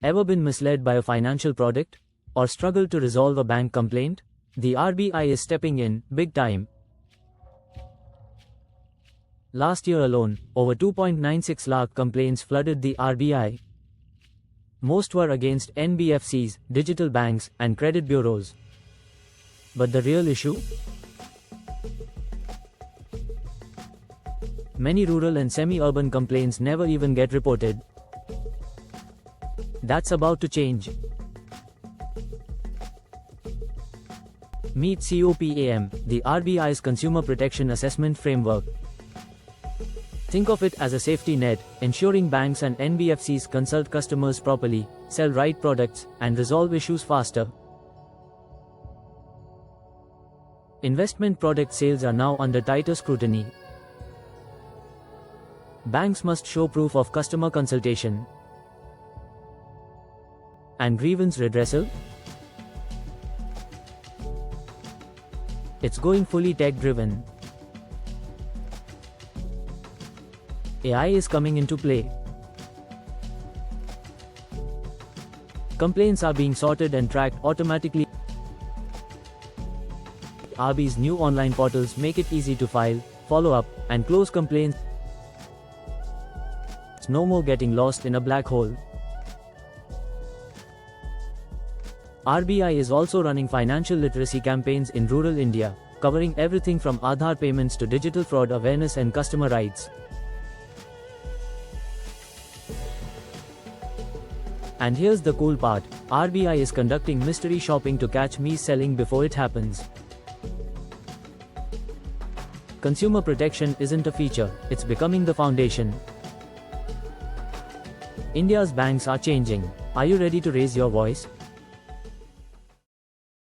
Ever been misled by a financial product? Or struggled to resolve a bank complaint? The RBI is stepping in, big time. Last year alone, over 2.96 lakh complaints flooded the RBI. Most were against NBFCs, digital banks, and credit bureaus. But the real issue? Many rural and semi-urban complaints never even get reported. That's about to change. Meet COPAM, the RBI's Consumer Protection Assessment Framework. Think of it as a safety net, ensuring banks and NBFCs consult customers properly, sell right products, and resolve issues faster. Investment product sales are now under tighter scrutiny. Banks must show proof of customer consultation. And grievance redressal? It's going fully tech-driven. AI is coming into play. Complaints are being sorted and tracked automatically. RBI's new online portals make it easy to file, follow up, and close complaints. It's no more getting lost in a black hole. RBI is also running financial literacy campaigns in rural India, covering everything from Aadhaar payments to digital fraud awareness and customer rights. And here's the cool part, RBI is conducting mystery shopping to catch mis-selling before it happens. Consumer protection isn't a feature, it's becoming the foundation. India's banks are changing. Are you ready to raise your voice?